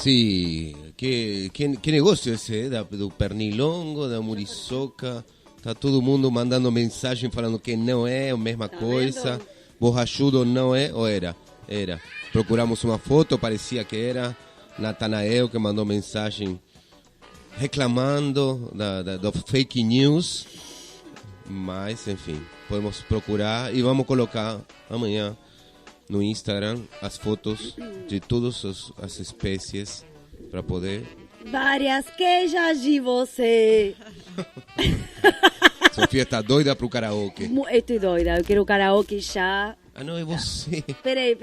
Sì, che negócio esse do pernilongo, da muriçoca? Tá todo mundo mandando mensagem falando que não é a mesma coisa. Borrachudo não é, ou era? Era. Procuramos uma foto, parecia que era. Natanael que mandou mensagem reclamando do fake news. Mas, enfim, podemos procurar e vamos colocar amanhã no Instagram as fotos de todas as espécies para poder... Várias queijas de você. Sofia tá doida pro karaokê. Estou doida, eu quero karaokê já. Ah, não, é você. Peraí.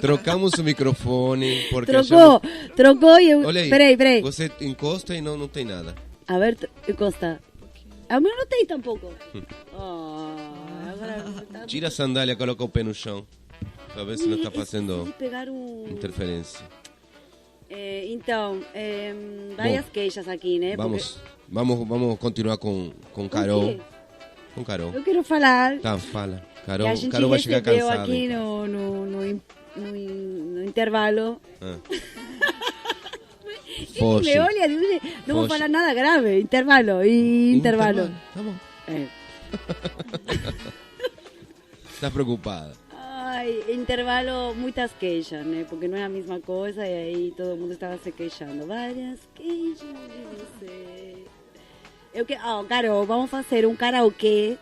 Trocamos o microfone. Porque Trocou e eu... Olha aí, Peraí. você encosta e não tem nada. A ver, encosta. O meu não tem tampouco. Agora... Tira a sandália, coloca o pé no chão. Pra ver se não está fazendo interferência. Então, várias queixas aqui, né? Vamos continuar com Carol. Com Carol. Eu quero falar. Tá, fala. Carol, a gente Carol vai chegar cansada. Aqui no intervalo. Foge. Me olha, não vou falar nada grave. Intervalo. Tá bom. Está preocupada? Ai, intervalo, muitas queixas, né? Porque não é a mesma coisa e aí todo mundo estava se queixando. Várias queixas de você. Carol, vamos fazer um karaokê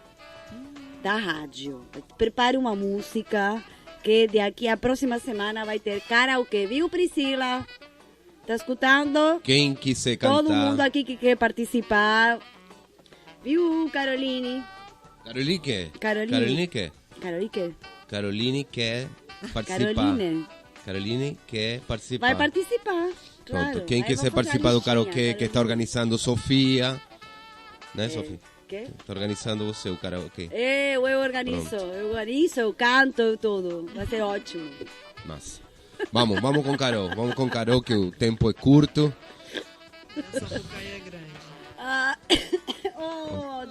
da rádio. Prepare uma música que daqui a próxima semana vai ter karaokê. Viu, Priscila? Tá escutando? Quem quiser cantar. Todo mundo aqui que quer participar. Viu, Caroline? Caroline quer? Caroline quer participar. Caroline quer participar. Vai participar, claro. Pronto. Quem quiser participar do karaokê que está organizando Sofia, né, Sofia? Que? Está organizando você o karaokê. Eu organizo, eu canto, tudo. Vai ser ótimo. Massa. Vamos com Carol. Vamos com Carol, que o tempo é curto. Essa Sapucaí é grande.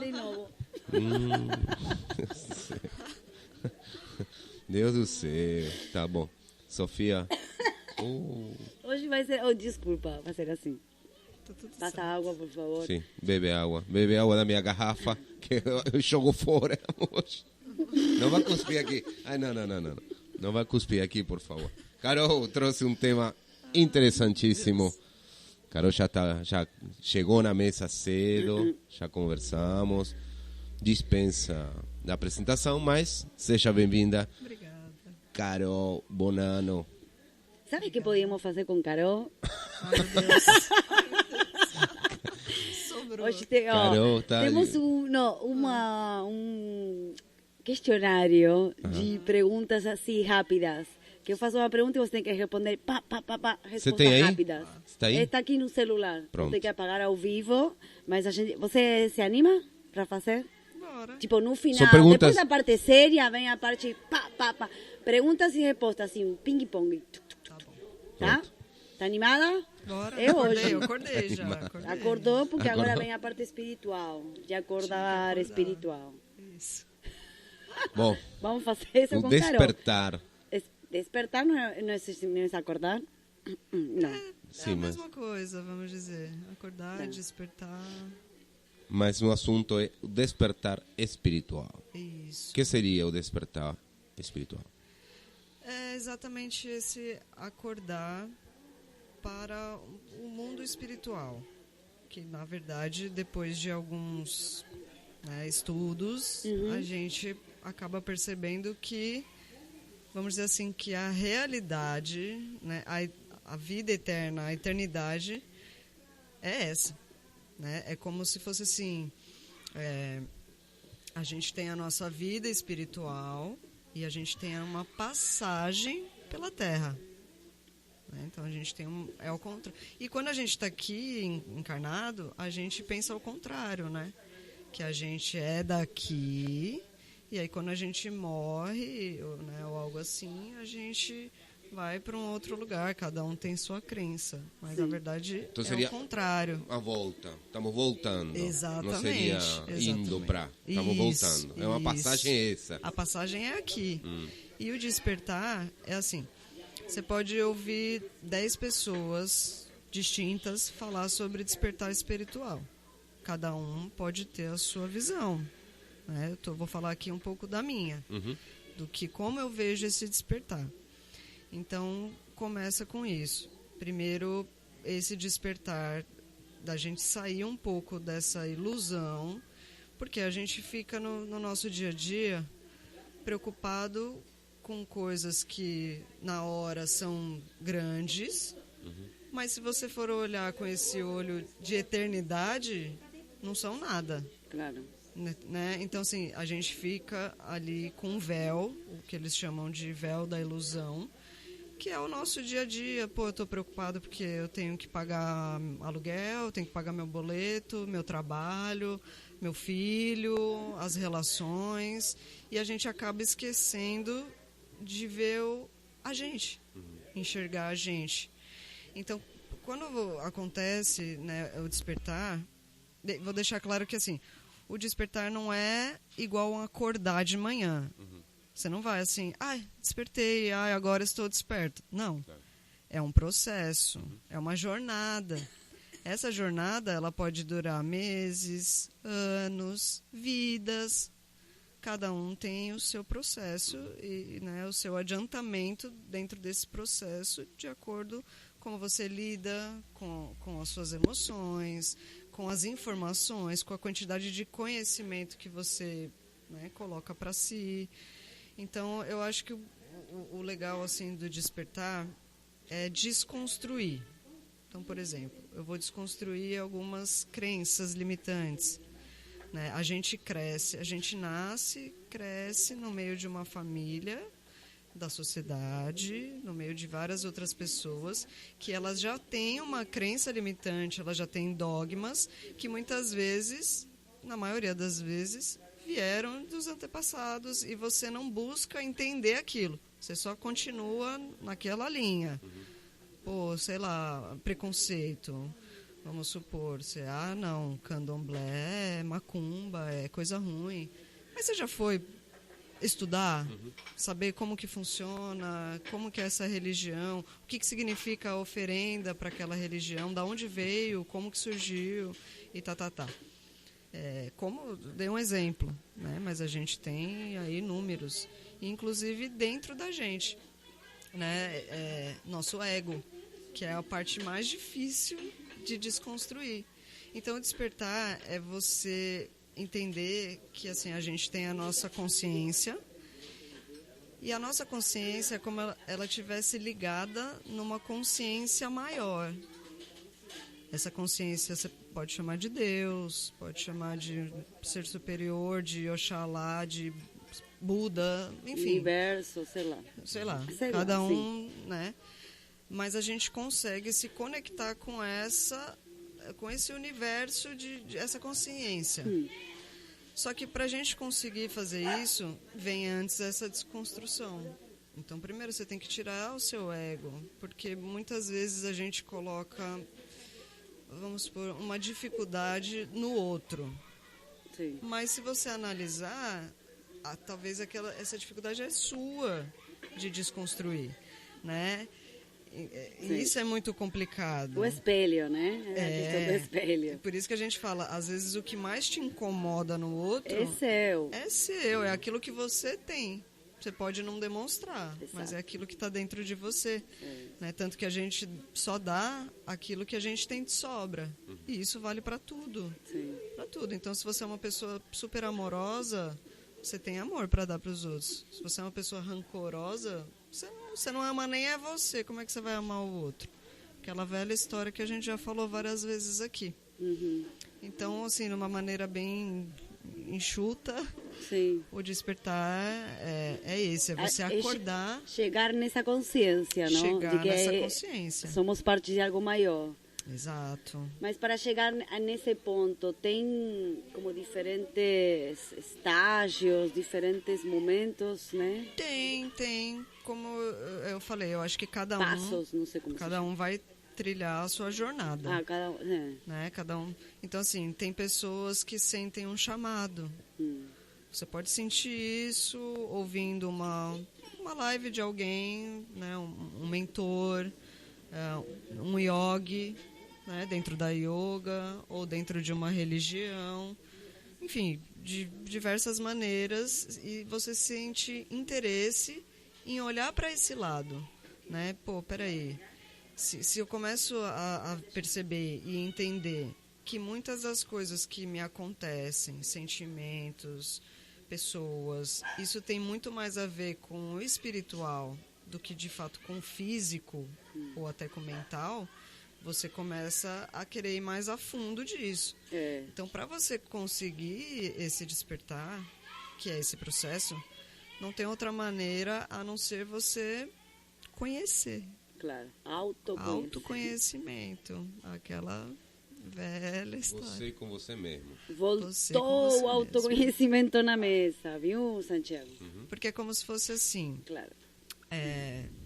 De novo. Deus do céu. Tá bom. Sofia. Hoje vai ser... desculpa, vai ser assim. Passa água, por favor. Sim, bebe água. Bebe água da minha garrafa, que eu jogo fora hoje. Não vai cuspir aqui. Ai, não. Não vai cuspir aqui, por favor. Carol trouxe um tema interessantíssimo. Carol já chegou na mesa cedo, já conversamos. Dispensa da apresentação, mas seja bem-vinda. Obrigada. Carol Bonanno. Sabe o que podíamos fazer com Carol? Ai, meu Deus. Sobrou. Hoje Carol, tá temos um questionário de perguntas assim rápidas. Que eu faço uma pergunta e você tem que responder respostas rápidas. Está aí? Está aqui no celular. Pronto. Tem que apagar ao vivo, mas você se anima para fazer? Bora. Tipo, no final, São perguntas... depois da parte séria, vem a parte perguntas e respostas, assim, um ping-pong. Tá bom. Tá? Tá animada? Bora. É hoje. Eu acordei já. Acordou porque agora vem a parte espiritual. De acordar espiritual. Isso. Bom, Vamos fazer isso o com despertar. Carol. Despertar não é acordar? Não. Sim, a mas... mesma coisa, vamos dizer. Acordar, despertar. Mas o assunto é o despertar espiritual. Isso. O que seria o despertar espiritual? É exatamente esse acordar para o mundo espiritual. Que, na verdade, depois de alguns estudos, a gente acaba percebendo que, vamos dizer assim, que a realidade, né, a vida eterna, a eternidade é essa. Né? É como se fosse assim, a gente tem a nossa vida espiritual e a gente tem uma passagem pela Terra. Né? Então a gente tem é ao contrário. E quando a gente está aqui encarnado, a gente pensa ao contrário, né? Que a gente é daqui e aí quando a gente morre, né, ou algo assim, a gente vai para um outro lugar, cada um tem sua crença, mas na verdade Então é seria o contrário. a volta. Estamos voltando. Exatamente. Não seria indo para. Estamos voltando. É uma passagem essa. A passagem é aqui. E o despertar é assim, Você pode ouvir 10 pessoas distintas falar sobre despertar espiritual. Cada um pode ter a sua visão, né? Vou falar aqui um pouco da minha, do que como eu vejo esse despertar. Então, começa com isso. Primeiro, esse despertar da gente sair um pouco dessa ilusão, porque a gente fica no nosso dia a dia preocupado com coisas que na hora são grandes, mas se você for olhar com esse olho de eternidade, não são nada. Claro. Né? Então, assim, a gente fica ali com um véu, o que eles chamam de véu da ilusão, que é o nosso dia a dia. Pô, eu estou preocupado porque eu tenho que pagar aluguel, tenho que pagar meu boleto, meu trabalho, meu filho, as relações, e a gente acaba esquecendo de ver a gente, enxergar a gente. Então, quando acontece, né, o despertar, vou deixar claro que assim, o despertar não é igual a acordar de manhã. Você não vai assim, despertei, agora estou desperto. Não. É um processo, é uma jornada. Essa jornada, ela pode durar meses, anos, vidas. Cada um tem o seu processo e, né, o seu adiantamento dentro desse processo, de acordo com como você lida com as suas emoções, com as informações, com a quantidade de conhecimento que você, né, coloca para si. Então, eu acho que o legal assim do despertar é desconstruir. Então, por exemplo, eu vou desconstruir algumas crenças limitantes. Né? A gente cresce, a gente nasce, cresce no meio de uma família, da sociedade, no meio de várias outras pessoas, que elas já têm uma crença limitante, elas já têm dogmas que muitas vezes, na maioria das vezes, vieram dos antepassados e você não busca entender aquilo. Você só continua naquela linha. Pô, sei lá, preconceito. Vamos supor, você, não, candomblé é macumba, é coisa ruim. Mas você já foi estudar, saber como que funciona, como que é essa religião, o que significa a oferenda para aquela religião, da onde veio, como que surgiu e tá. Como dei um exemplo, né? Mas a gente tem aí números, inclusive dentro da gente, né? Nosso ego, que é a parte mais difícil de desconstruir. Então, despertar é você entender que assim a gente tem a nossa consciência, e a nossa consciência é como ela tivesse ligada numa consciência maior. Essa consciência você pode chamar de Deus, pode chamar de ser superior, de Oxalá, de Buda, enfim. Universo, sei lá. Cada um, sim, né? Mas a gente consegue se conectar com esse universo de essa consciência. Só que para a gente conseguir fazer isso, vem antes essa desconstrução. Então, primeiro você tem que tirar o seu ego, porque muitas vezes a gente coloca, vamos supor, uma dificuldade no outro. Sim. Mas se você analisar, talvez essa dificuldade é sua de desconstruir, né? E isso é muito complicado. O espelho, né? A questão do espelho. Por isso que a gente fala, às vezes o que mais te incomoda no outro é seu. É aquilo que você tem. Você pode não demonstrar, exato, mas é aquilo que está dentro de você. Né? Tanto que a gente só dá aquilo que a gente tem de sobra. E isso vale para tudo. Para tudo. Então, se você é uma pessoa super amorosa, você tem amor para dar para os outros. Se você é uma pessoa rancorosa, você não ama nem a você. Como é que você vai amar o outro? Aquela velha história que a gente já falou várias vezes aqui. Então, assim, de uma maneira bem enxuta, sim, o despertar é esse. É você acordar... Chegar nessa consciência, não? Chegar de que nessa consciência. Somos parte de algo maior. Exato. Mas para chegar nesse ponto, tem como diferentes estágios, diferentes momentos, né? Tem. Como eu falei, eu acho que cada Passos, não sei como cada um vai trilhar a sua jornada. Cada um. Né? Cada um. Então, assim, tem pessoas que sentem um chamado. Você pode sentir isso ouvindo uma uma live de alguém, né, um mentor, um yogi, né, dentro da yoga ou dentro de uma religião, enfim, de diversas maneiras, e você sente interesse em olhar para esse lado, né? Pô, peraí, se eu começo a perceber e entender que muitas das coisas que me acontecem, sentimentos, pessoas, isso tem muito mais a ver com o espiritual do que de fato com o físico ou até com o mental, você começa a querer ir mais a fundo disso. Então, para você conseguir esse despertar, que é esse processo, não tem outra maneira a não ser você conhecer. Claro, autoconhecimento. Aquela velha história. Você com você mesmo. Voltou o autoconhecimento na mesa, viu, Santiago? Porque é como se fosse assim. Claro.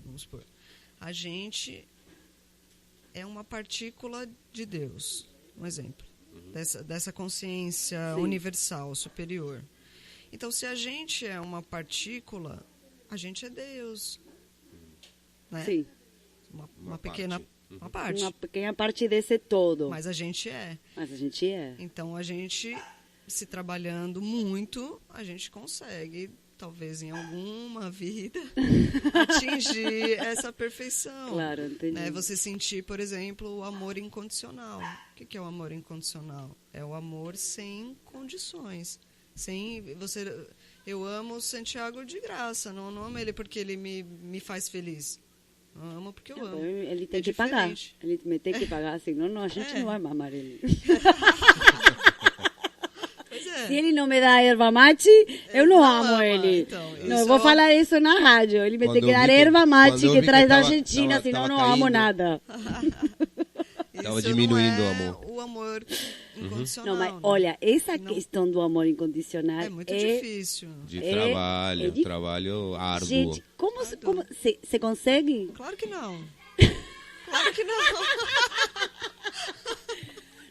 Vamos supor, a gente é uma partícula de Deus, um exemplo, dessa consciência universal, superior. Então, se a gente é uma partícula, a gente é Deus. Né? Sim. Uma pequena parte. Uma pequena parte desse todo. Mas a gente é. Então, a gente, se trabalhando muito, a gente consegue, talvez em alguma vida, atingir essa perfeição. Claro, entendi. Né? Você sentir, por exemplo, o amor incondicional. O que é o amor incondicional? É o amor sem condições. Eu amo o Santiago de graça, não amo ele porque ele me faz feliz. Eu amo porque eu amo. Ele tem que pagar. Ele tem que pagar, senão a gente não vai mamar ele. Se ele não me dá erva mate, eu não amo ele. Então, não, eu vou falar isso na rádio. Ele me tem que dar erva mate que traz da Argentina, senão não amo nada. Estava diminuindo o amor. O amor incondicional. Não, mas olha, essa questão do amor incondicional é muito difícil. De trabalho árduo. Gente, como você consegue? Claro que não. Claro que não.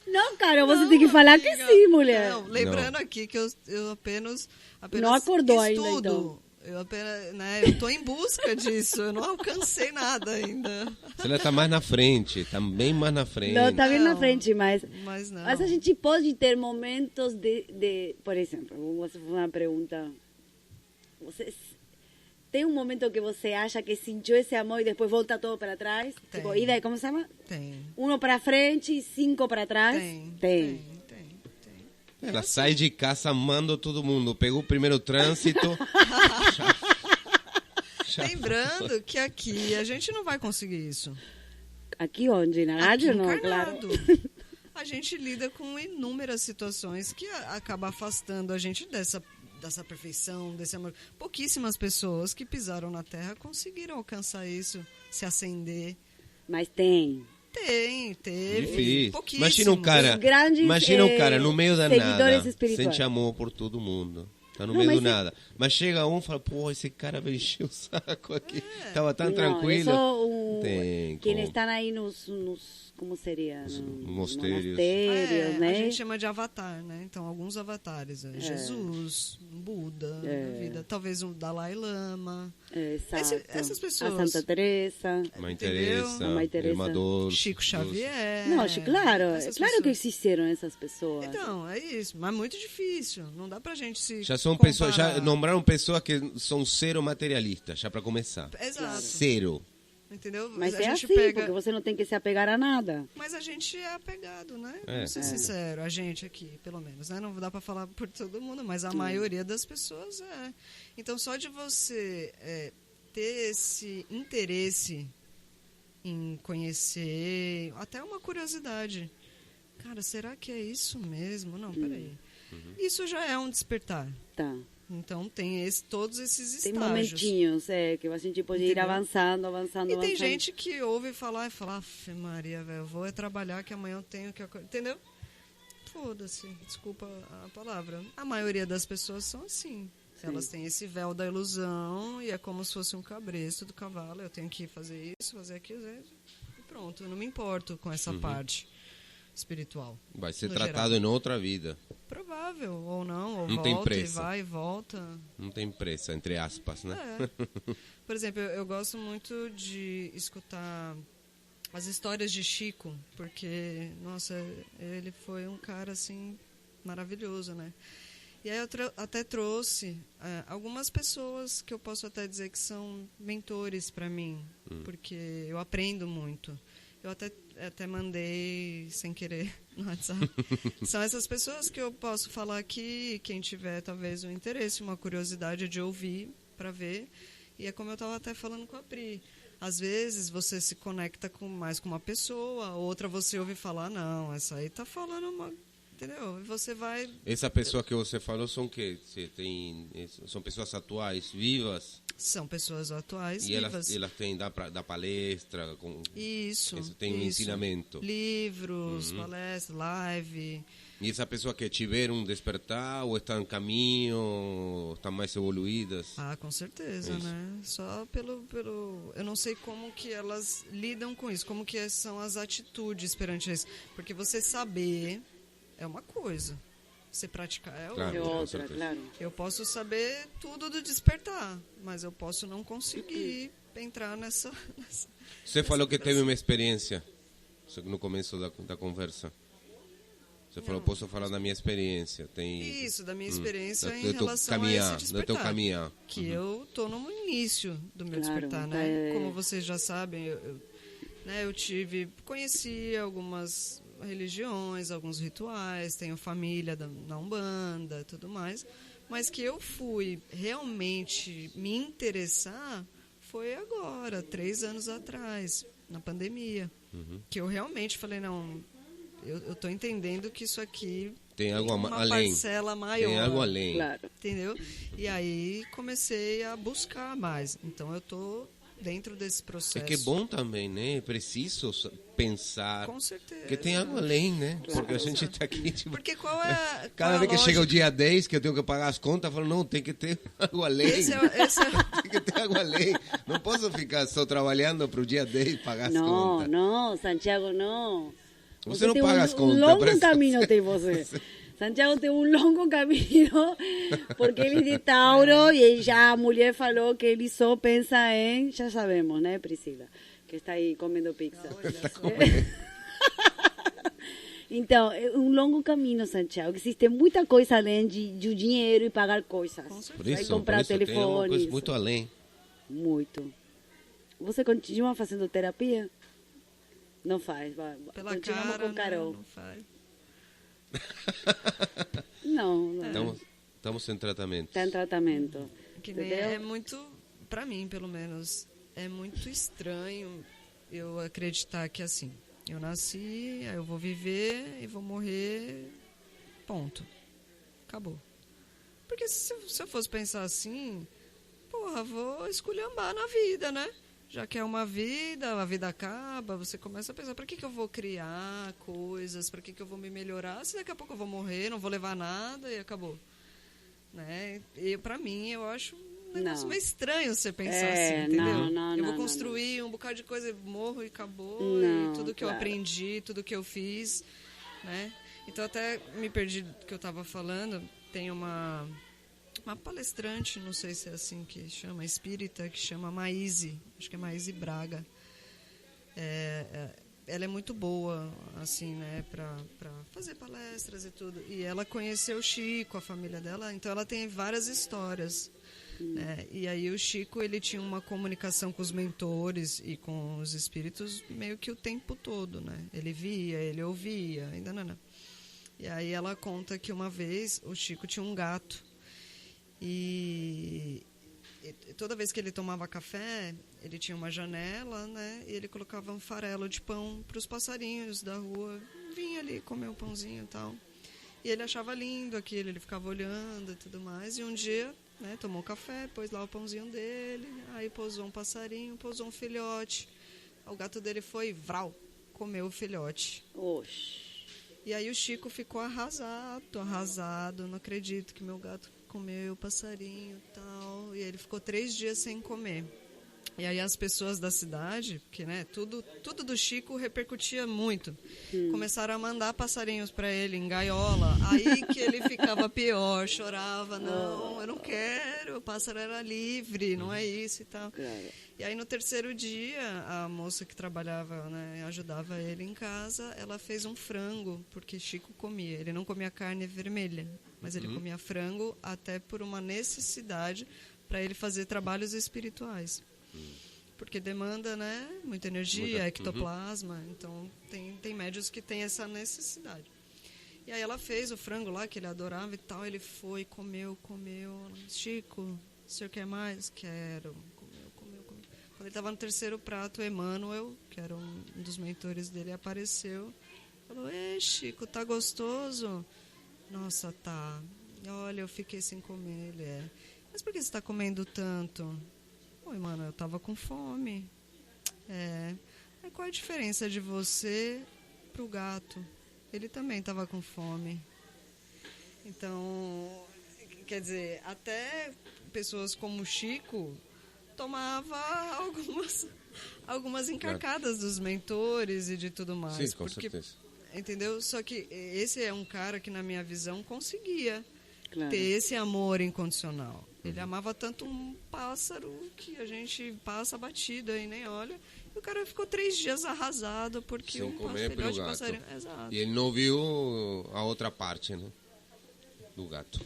Não, cara, você tem que falar que sim, mulher. Não, lembrando aqui que eu apenas não acordou estudo. Ainda, então. Eu apenas, né, eu tô em busca disso, eu não alcancei nada ainda. Você está mais na frente, está bem mais na frente. Não, está bem na frente, mas não. Mas a gente pode ter momentos de por exemplo, vou fazer uma pergunta. Você tem um momento que você acha que sentiu esse amor e depois volta todo para trás? Tem. Tipo, e daí, como se chama? Tem. 1 para frente e 5 para trás? Tem. Ela sai de casa amando todo mundo. Pegou o primeiro trânsito. Lembrando que aqui a gente não vai conseguir isso. Aqui onde? Na rádio não, claro. claro. A gente lida com inúmeras situações que acabam afastando a gente dessa perfeição, desse amor. Pouquíssimas pessoas que pisaram na Terra conseguiram alcançar isso, se acender. Mas tem. Teve. Difícil. Imagina um cara no meio da nada, sente amor por todo mundo. Tá no meio do nada. Mas chega um e fala, pô, esse cara veio encher o saco aqui. Tava tão tranquilo. Quem está aí nos como seria? Mosteiros. Né? A gente chama de avatar, né? Então, alguns avatares. Jesus, Buda, na vida. Talvez um Dalai Lama. Exato. Essas pessoas. A Santa Teresa. Mãe Teresa. Chico Xavier. Não, claro que existiram essas pessoas. Então, é isso. Mas muito difícil. Não dá pra gente se já são comparar. pessoas, já nombraram pessoas que são zero materialistas, já para começar. Exato. Zero. Entendeu? Mas a é gente assim, porque você não tem que se apegar a nada. Mas a gente é apegado, né? Vamos ser sincero, a gente aqui, pelo menos, né? Não dá para falar por todo mundo, mas a maioria das pessoas é. Então, só de você ter esse interesse em conhecer, até uma curiosidade. Cara, será que é isso mesmo? Não, peraí. Isso já é um despertar. Tá. Então, tem todos esses estágios. Tem momentinhos, que a gente pode ir avançando. E tem gente que ouve falar e fala, Aff, Maria, velho, eu vou trabalhar que amanhã eu tenho que... Entendeu? Foda-se, desculpa a palavra. A maioria das pessoas são assim. Sim. Elas têm esse véu da ilusão e é como se fosse um cabresto do cavalo. Eu tenho que fazer isso, fazer aquilo, e pronto. Eu não me importo com essa parte espiritual. Vai ser tratado em outra vida. Provável, ou não, Não tem volta e pressa. vai e volta. Não tem pressa, entre aspas, né? Por exemplo, eu gosto muito de escutar as histórias de Chico, porque, nossa, ele foi um cara, assim, maravilhoso, né? E aí eu até trouxe algumas pessoas que eu posso até dizer que são mentores para mim, porque eu aprendo muito. Eu até mandei sem querer no WhatsApp. São essas pessoas que eu posso falar aqui, quem tiver talvez um interesse, uma curiosidade de ouvir para ver. E é como eu estava até falando com a Pri. Às vezes você se conecta mais com uma pessoa, outra você ouve falar, não, essa aí tá falando uma... Entendeu? E você vai... Essa pessoa que você falou são que são pessoas atuais, vivas? São pessoas atuais, e vivas. elas têm da palestra? Isso. Tem um ensinamento. Livros, palestras, live. E essa pessoa que tiveram um despertar ou estão em caminho, estão mais evoluídas? Ah, com certeza, Isso. né? Só pelo... Eu não sei como que elas lidam com isso, como que são as atitudes perante isso. Porque você saber é uma coisa, você praticar é outra. Claro. É com outra, certeza. claro. Eu posso saber tudo do despertar, mas eu posso não conseguir entrar nessa... Você falou que teve uma experiência no começo da conversa. Você falou, posso falar da minha experiência. Tem Isso, da minha experiência em do teu relação a caminhar, esse do teu despertar. caminhar. Que eu tô no início do meu Claro, despertar, tá, né? Como vocês já sabem, eu conheci algumas religiões, alguns rituais, tenho família na Umbanda, tudo mais, mas que eu fui realmente me interessar foi agora, 3 anos atrás, na pandemia, que eu realmente falei, não, eu tô entendendo que isso aqui Tem algo uma além. parcela maior. Tem algo além. Claro. Entendeu? E aí comecei a buscar mais. Então eu tô dentro desse É processo. que é bom também, né? É preciso pensar Com certeza. que tem algo além, né? Porque a gente está aqui, tipo, Porque qual é a cada vez que lógica? chega o dia 10, que eu tenho que pagar as contas, eu falo, não, tem que ter algo além. Esse é Tem que ter algo além. Não posso ficar só trabalhando para o dia 10 pagar as No, contas. no, Santiago, no. Você não tem paga as contas, Um longo parece- caminho tem você. Santiago tem um longo caminho, porque ele é de Tauro e já a mulher falou que ele só pensa em, já sabemos, né, Priscila? Que está aí comendo pizza. Então, é um longo caminho, Santiago. Existe muita coisa além de dinheiro e pagar coisas. Por Vai isso, comprar tem uma telefone. coisa muito além. Muito. Você continua fazendo terapia? Não faz. pela Continuamos cara, com Carol. Não faz. Não. Estamos em tratamento. Está em tratamento. Que nem Entendeu? é muito, pra mim pelo menos, é muito estranho eu acreditar que assim, eu nasci, aí eu vou viver e vou morrer, ponto. Acabou. Porque se eu fosse pensar assim, porra, vou esculhambar na vida, né? Já que é uma vida, a vida acaba, você começa a pensar, para que eu vou criar coisas, para que eu vou me melhorar, se daqui a pouco eu vou morrer, não vou levar nada e acabou. Né? E para mim, eu acho um negócio Não. meio estranho você pensar É, assim, entendeu? não, eu vou não, construir um bocado de coisa, morro e acabou, Não, e tudo que eu claro. aprendi, tudo que eu fiz, né? Então até me perdi do que eu estava falando, tem uma palestrante, não sei se é assim que chama, espírita, que chama Maíse, acho que é Maíse Braga. Ela é muito boa, assim, né, para fazer palestras e tudo. E ela conheceu o Chico, a família dela, então ela tem várias histórias. Né? E aí o Chico, ele tinha uma comunicação com os mentores e com os espíritos meio que o tempo todo, né? Ele via, ele ouvia, ainda não. E aí ela conta que uma vez o Chico tinha um gato. E toda vez que ele tomava café, ele tinha uma janela, né? E ele colocava um farelo de pão para os passarinhos da rua. Vinha ali comer um pãozinho e tal. E ele achava lindo aquilo, ele ficava olhando e tudo mais. E um dia, né, tomou café, pôs lá o pãozinho dele, aí pousou um passarinho, pousou um filhote. O gato dele foi, vral, comeu o filhote. Oxe. E aí o Chico ficou arrasado, não acredito que meu gato comeu o passarinho e tal. E ele ficou 3 dias sem comer. E aí as pessoas da cidade, porque né, tudo do Chico repercutia muito, começaram a mandar passarinhos para ele em gaiola. Aí que ele ficava pior, chorava, não, eu não quero, o pássaro era livre, não é isso e tal. Claro. E aí no terceiro dia, a moça que trabalhava, né, ajudava ele em casa, ela fez um frango, porque Chico comia. Ele não comia carne vermelha, mas ele comia frango até por uma necessidade para ele fazer trabalhos espirituais. Porque demanda, né, muita energia, ectoplasma, então tem médios que têm essa necessidade. E aí ela fez o frango lá, que ele adorava e tal, ele foi, comeu. Chico, o senhor quer mais? Quero. Comeu. Quando ele estava no terceiro prato, Emmanuel, que era um dos mentores dele, apareceu. Falou, ei, Chico, tá gostoso? Nossa, tá. Olha, eu fiquei sem comer. Ele é. Mas por que você está comendo tanto? Oi, mano, eu tava com fome. Mas qual a diferença de você pro gato? Ele também tava com fome. Então, quer dizer, até pessoas como o Chico tomava algumas encarcadas dos mentores e de tudo mais. Sim, com certeza. Entendeu? Só que esse é um cara que, na minha visão, conseguia Claro. ter esse amor incondicional. Ele amava tanto um pássaro que a gente passa batido e nem olha. E o cara ficou 3 dias arrasado porque Sem comer pelo de gato. passarinho. Exato. E ele não viu a outra parte, né? Do gato.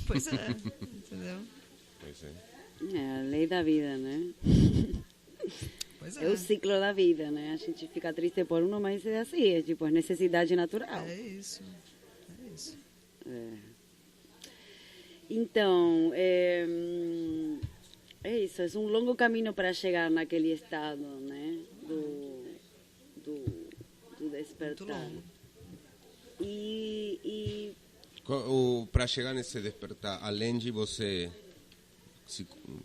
Pois é, entendeu? Pois é. É a lei da vida, né? Pois É o ciclo da vida, né? A gente fica triste por um, mas é assim, é tipo, é necessidade natural. É isso. Então, é isso, é um longo caminho para chegar naquele estado, né? Do despertar. Muito longo. E Para chegar nesse despertar, além de você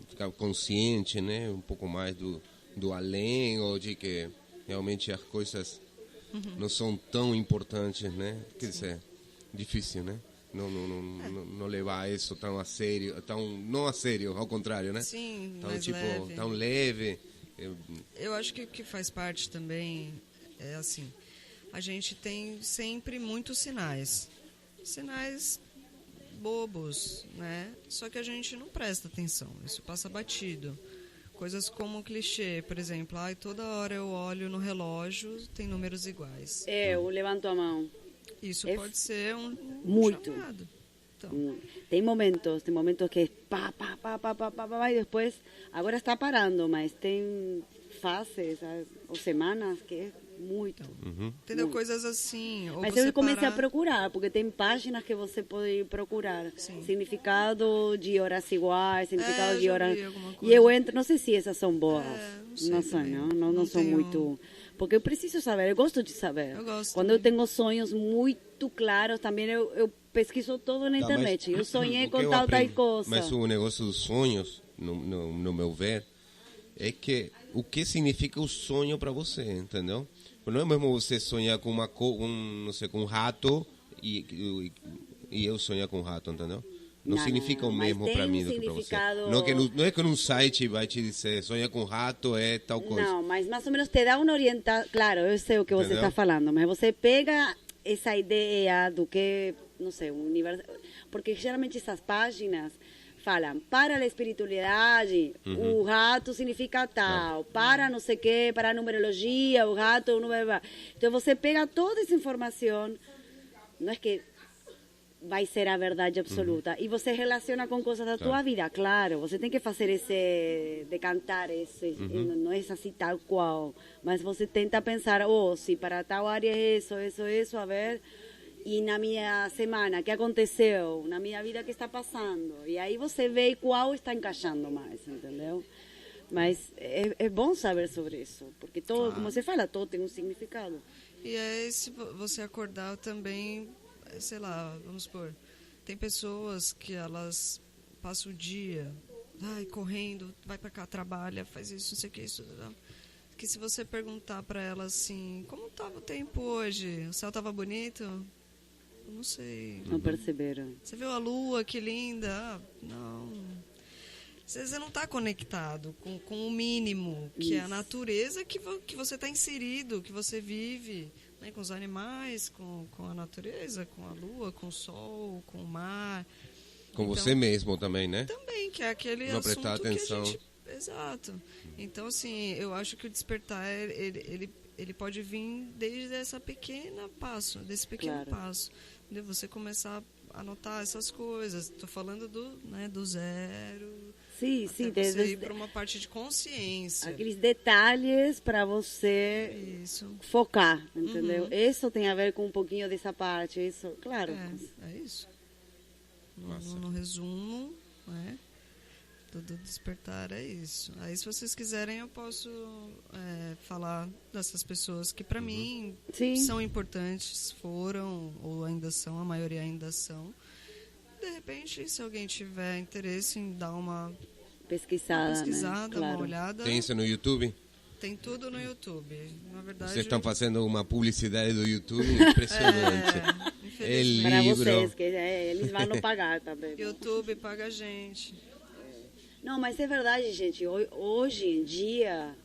ficar consciente, né? Um pouco mais do além, ou de que realmente as coisas não são tão importantes, né? Quer dizer, difícil, né? Não levar isso tão a sério, não a sério, ao contrário, né? Sim, tão mais tipo, leve. tão leve. Eu acho que o que faz parte também é assim, a gente tem sempre muitos sinais bobos, né? Só que a gente não presta atenção, isso passa batido. Coisas como o clichê, por exemplo, toda hora eu olho no relógio, tem números iguais. eu levanto a mão. Isso É pode ser um muito. chamado. Então, Tem momentos que é pá, e depois, agora está parando, mas tem fases ou semanas que é muito. entendeu? Coisas assim. Ou Mas você eu comecei a parar- procurar, porque tem páginas que você pode procurar. Sim. Significado de horas iguais, significado de já horas... vi alguma E coisa. eu entro, não sei se essas são boas. Não sei Não sei, também. não sou tenho- muito... Porque eu preciso saber, eu gosto de saber. Eu gosto Quando também. eu tenho sonhos muito claros, também eu pesquiso todo na internet. Eu sonhei com tal coisa. Mas o negócio dos sonhos, no meu ver, é que o que significa o sonho para você, entendeu? Não é mesmo você sonhar com não sei, com um rato e eu sonhar com um rato, entendeu? Não, Não, significa o mas mesmo tem para mim um do que para você. significado- Não é que num site vai te dizer sonha com rato é tal coisa. Não, mas mais ou menos te dá uma orientação. Claro, eu sei o que você Entendeu? está falando, mas você pega essa ideia do que, não sei, o universo. Porque geralmente essas páginas falam para a espiritualidade, o rato significa tal, para não sei o que, para a numerologia, o rato, o número. Então você pega toda essa informação, não é que vai ser a verdade absoluta. E você relaciona com coisas da tua vida, claro. Você tem que fazer decantar esse, não é assim tal qual. Mas você tenta pensar, se para tal área é isso, a ver. E na minha semana, o que aconteceu? Na minha vida, o que está passando? E aí você vê qual está encaixando mais, entendeu? Mas é bom saber sobre isso, porque todo, como você fala, todo tem um significado. E aí, se você acordar também, sei lá, vamos supor, tem pessoas que elas passam o dia, correndo, vai pra cá, trabalha, faz isso, não sei o que, isso, que se você perguntar pra ela assim, como tava o tempo hoje? O céu tava bonito? Eu não sei. Não perceberam. Você viu a lua, que linda? Não. Você não está conectado com o mínimo, que é a natureza que você está inserido, que você vive, né? Com os animais, com a natureza, com a lua, com o sol, com o mar. Com Então, você mesmo também, né? também, que é aquele Não assunto prestar atenção. que a gente... Exato. Então, assim, eu acho que o despertar, ele pode vir desde essa pequena passo, desse pequeno passo. De você começar a notar essas coisas. Estou falando do zero. Sim, até sim. você ir para uma parte de consciência. Aqueles detalhes para você focar, entendeu? Isso tem a ver com um pouquinho dessa parte. Isso, claro. É isso. No resumo, né? Do despertar é isso. Aí, se vocês quiserem, eu posso falar dessas pessoas que, para mim, são importantes, foram ou ainda são, a maioria ainda são. De repente, se alguém tiver interesse em dar uma pesquisada, né? Claro. Uma olhada... Tem isso no YouTube? Tem tudo no YouTube. Na verdade, vocês estão fazendo uma publicidade do YouTube impressionante. Para vocês, que eles vão não pagar também. YouTube paga a gente. Não, mas é verdade, gente. Hoje em dia...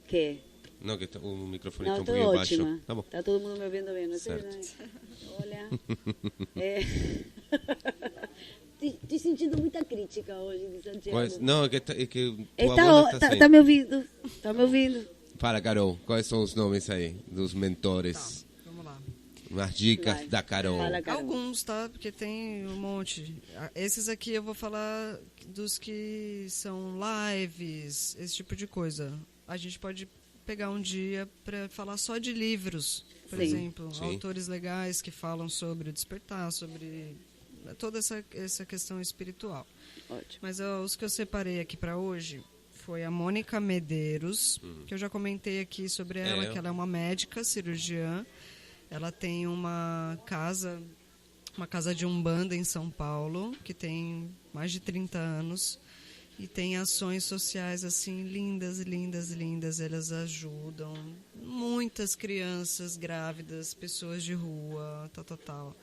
Que? Não, que o microfone está um pouquinho ótima. baixo. Tá bom. Está todo mundo me ouvindo bem, não é verdade? Olha... Estou sentindo muita crítica hoje de Santiago. Não, é que tua voz está tá me ouvindo. Tá me ouvindo. Fala, Carol. Quais são os nomes aí dos mentores? Tá, vamos lá. Umas dicas da Carol. Fala, Carol. Alguns, tá? Porque tem um monte. Esses aqui eu vou falar dos que são lives, esse tipo de coisa. A gente pode pegar um dia para falar só de livros, por exemplo. Sim. Autores legais que falam sobre o despertar, sobre toda essa questão espiritual. Ótimo. Mas os que eu separei aqui para hoje foi a Mônica Medeiros, que eu já comentei aqui sobre ela, que ela é uma médica, cirurgiã. Ela tem uma casa de Umbanda em São Paulo, que tem mais de 30 anos. E tem ações sociais, assim, lindas, lindas, lindas. Elas ajudam muitas crianças grávidas, pessoas de rua, tal.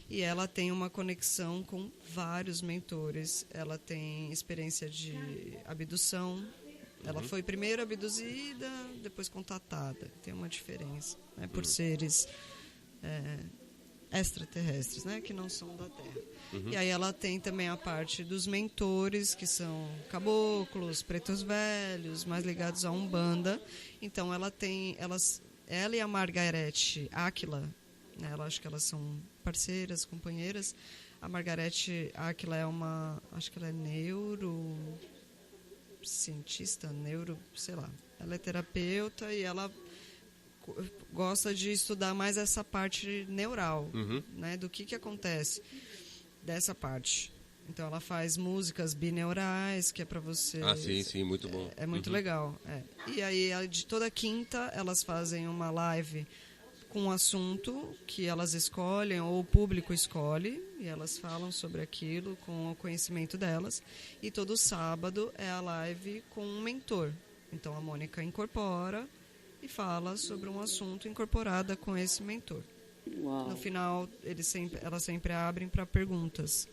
E ela tem uma conexão com vários mentores. Ela tem experiência de abdução. Ela foi primeiro abduzida, depois contatada. Tem uma diferença, né, por seres extraterrestres, né, que não são da Terra. E aí ela tem também a parte dos mentores, que são caboclos, pretos velhos, mais ligados a Umbanda. Então ela e a Margarete Áquila, né, acho que elas são parceiras, companheiras. A Margarete Áquila acho que ela é neurocientista, sei lá. Ela é terapeuta e ela gosta de estudar mais essa parte neural, né, do que acontece dessa parte. Então ela faz músicas bineurais, que é para você... sim, muito bom. É muito legal. E aí, de toda quinta, elas fazem uma live com um assunto que elas escolhem, ou o público escolhe, e elas falam sobre aquilo com o conhecimento delas. E todo sábado é a live com um mentor. Então a Mônica incorpora e fala sobre um assunto incorporada com esse mentor. Uau. No final, elas sempre abrem para perguntas.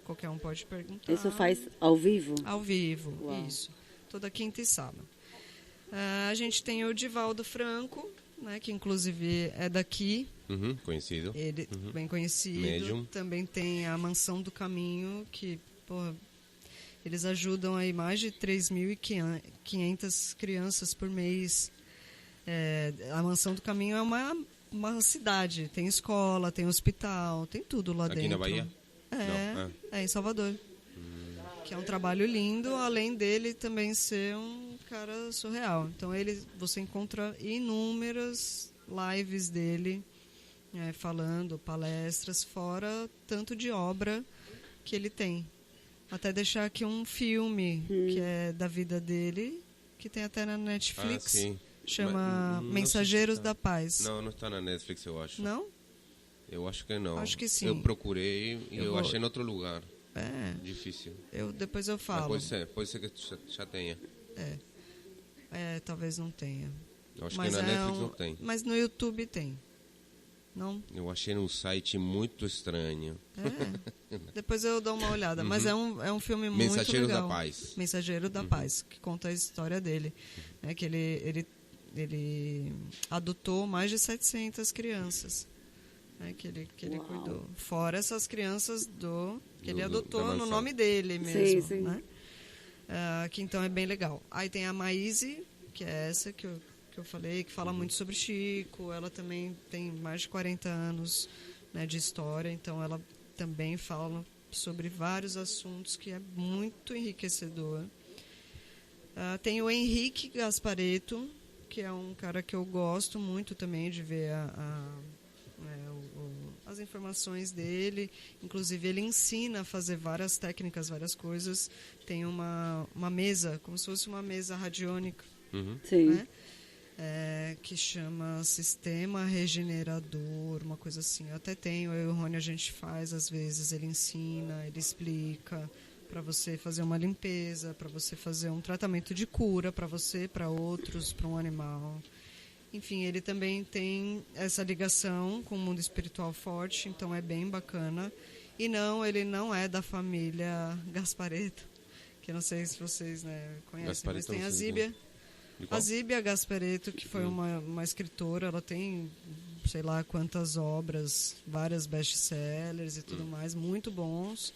Qualquer um pode perguntar. Isso faz ao vivo? Ao vivo, Uau. Isso. Toda quinta e sábado. A gente tem o Divaldo Franco, né, que inclusive é daqui. Conhecido. Ele bem conhecido. Médium. Também tem a Mansão do Caminho, que eles ajudam aí mais de 3.500 crianças por mês. A Mansão do Caminho é uma cidade, tem escola, tem hospital, tem tudo lá dentro. Aqui na Bahia? É em Salvador. Que é um trabalho lindo, além dele também ser um cara surreal. Então você encontra inúmeras lives dele, falando, palestras, fora tanto de obra que ele tem. Até deixar aqui um filme que é da vida dele, que tem até na Netflix. Sim. Chama Mensageiros da Paz. Não está na Netflix, eu acho. Não? Eu acho que não. Acho que sim. Eu procurei e eu achei em outro lugar. Difícil. Depois eu falo. Pode ser que já tenha. Talvez não tenha. Eu acho que na Netflix não tem. Mas no YouTube tem. Não? Eu achei num site muito estranho. Depois eu dou uma olhada. Mas é um filme muito Mensageiros legal. da Paz. Mensageiro da Paz, que conta a história dele. Né, que ele adotou mais de 700 crianças, né, que ele cuidou. Fora essas crianças que ele adotou no nome dele mesmo. Sim. Né? Que então é bem legal. Aí tem a Maíse, que é essa que eu falei, que fala muito sobre Chico. Ela também tem mais de 40 anos, né, de história, então ela também fala sobre vários assuntos que é muito enriquecedor. Tem o Henrique Gasparetto, que é um cara que eu gosto muito também de ver as informações dele. Inclusive, ele ensina a fazer várias técnicas, várias coisas. Tem uma mesa, como se fosse uma mesa radiônica, Sim. né? Que chama Sistema Regenerador, uma coisa assim. Eu até tenho, eu e o Rony a gente faz às vezes, ele ensina, ele explica para você fazer uma limpeza, para você fazer um tratamento de cura para você, para outros, para um animal. Enfim, ele também tem essa ligação com o mundo espiritual forte, então é bem bacana. E não, ele não é da família Gasparetto, que eu não sei se vocês, né, conhecem, Gasparetto, mas tem a Zíbia. A Zíbia Gasparetto, que foi uma escritora, ela tem sei lá quantas obras, várias best-sellers e tudo mais, muito bons.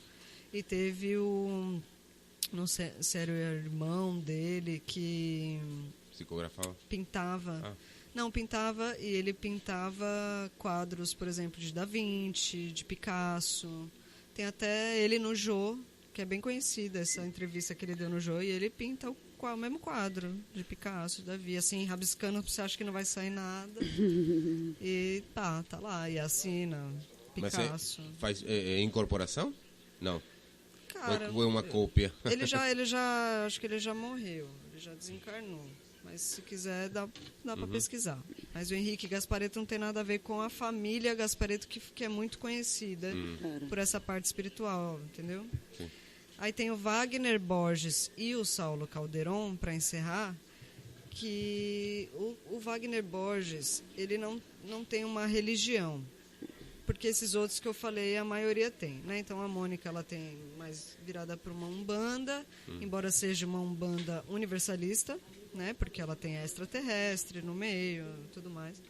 E teve não sei se era o irmão dele que psicografava? Pintava. Não, pintava, e ele pintava quadros, por exemplo, de Da Vinci, de Picasso. Tem até ele no Jô, que é bem conhecida essa entrevista que ele deu no Jô, e ele pinta o mesmo quadro de Picasso, de Davi, assim, rabiscando, você acha que não vai sair nada. E tá lá, e assina, Picasso. Mas faz incorporação? Não. Cara, ou é uma cópia? Ele já, acho que ele já morreu, ele já desencarnou. Mas se quiser, dá para pesquisar. Mas o Henrique Gasparetto não tem nada a ver com a família Gasparetto, que é muito conhecida por essa parte espiritual, entendeu? Sim. Aí tem o Wagner Borges e o Saulo Calderon, para encerrar, que o Wagner Borges, ele não tem uma religião, porque esses outros que eu falei, a maioria tem, né? Então a Mônica, ela tem mais virada para uma umbanda, embora seja uma umbanda universalista, né? Porque ela tem extraterrestre no meio, tudo mais.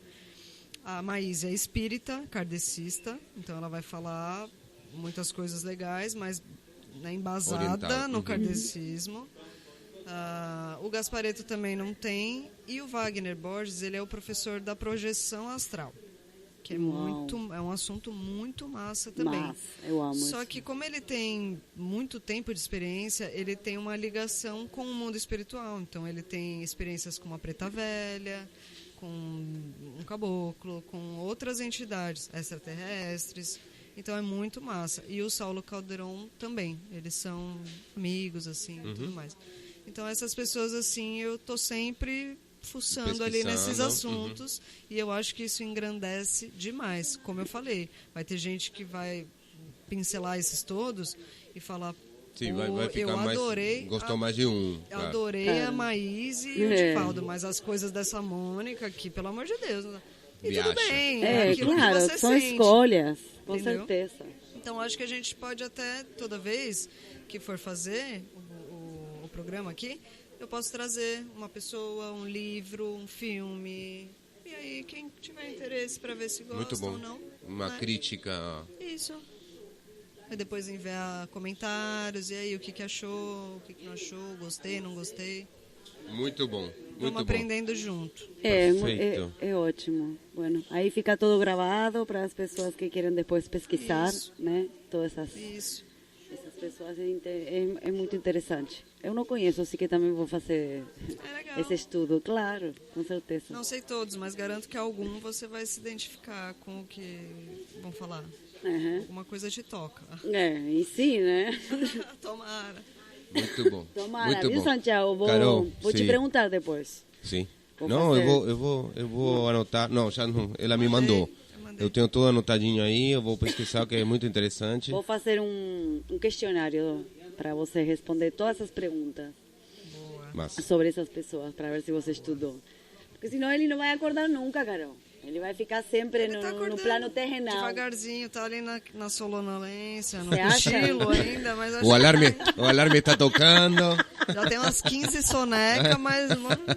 A Maíse é espírita, kardecista, então ela vai falar muitas coisas legais, mas, né, embasada oriental. no kardecismo. O Gasparetto também não tem, e o Wagner Borges, ele é o professor da projeção astral, que é um assunto muito massa também. Massa, eu amo Só isso. que como ele tem muito tempo de experiência, ele tem uma ligação com o mundo espiritual. Então ele tem experiências com uma preta velha, com um caboclo, com outras entidades extraterrestres. Então é muito massa. E o Saulo Calderon também. Eles são amigos, assim, e tudo mais. Então essas pessoas, assim, eu tô sempre fuçando ali nesses assuntos, e eu acho que isso engrandece demais. Como eu falei, vai ter gente que vai pincelar esses todos e falar, sim, vai ficar eu adorei, mais, gostou mais de um. Claro. Adorei a Maíse e o Divaldo, mas as coisas dessa Mônica aqui, pelo amor de Deus, e tudo bem, aquilo claro, que você são sente, escolhas, com entendeu? certeza. Então acho que a gente pode até, toda vez que for fazer o programa aqui, eu posso trazer uma pessoa, um livro, um filme. E aí, quem tiver interesse para ver se gosta muito bom. ou não. Uma crítica. Isso. Aí depois enviar comentários. E aí, o que achou, o que não achou, gostei, não gostei. Muito bom. Vamos aprendendo junto. É ótimo. Bueno, aí fica tudo gravado para as pessoas que querem depois pesquisar, né? Todas essas. Isso. Essas pessoas é muito interessante. Eu não conheço, assim que também vou fazer esse estudo, claro, com certeza. Não sei todos, mas garanto que algum você vai se identificar com o que vão falar. Alguma coisa te toca. E sim, né? Tomara. Muito bom. Tomara, muito viu, bom. Santiago? Carol, vou te perguntar depois. Sim. Não, eu vou anotar. Não, já não. Ela me mandou. Eu tenho tudo anotadinho aí, eu vou pesquisar, que é muito interessante. Vou fazer um questionário para você responder todas essas perguntas Massa. sobre essas pessoas, para ver se você estudou. Porque senão ele não vai acordar nunca, Carol. Ele vai ficar sempre Ele tá no acordando plano terrenal. devagarzinho, tá ali na sonolência, no Você acha? cochilo ainda, mas acho O alarme está tocando. que já tem umas 15 sonecas, mas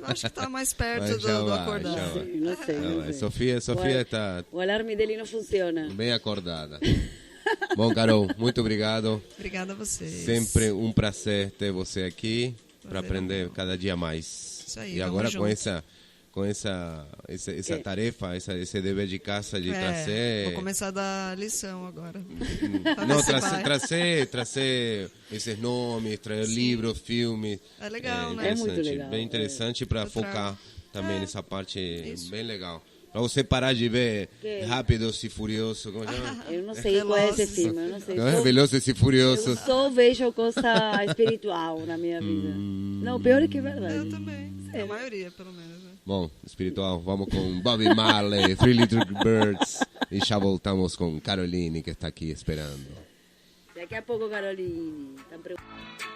acho que tá mais perto Mas já do vai, acordar. já vai. Não sei, Não, não mas sei. Sofia está O alarme dele não funciona. bem acordada. Bom, Carol, muito obrigado. Obrigada a vocês. Sempre um prazer ter você aqui para Prazer aprender cada dia mais. Isso aí, E vamos agora junto. com essa tarefa, esse dever de casa de trazer. Vou começar a dar lição agora. Não, trazer esses nomes, trazer livros, filmes. É legal, né? É muito interessante, legal, bem interessante para Eu trago. focar também nessa parte Isso. bem legal. Para você parar de ver Rápidos e Furiosos, como chama? Eu não sei qual é esse Velozes. filme, eu não sei. Não é? Velozes e Eu Furiosos. só vejo coisa espiritual na minha vida. Não, pior é que é verdade. Eu também. A maioria, pelo menos. Né? Bom, espiritual, vamos com Bobby Marley, Three Little Birds. E já voltamos com Caroline, que está aqui esperando. Daqui a pouco, Caroline. Tá preocupada.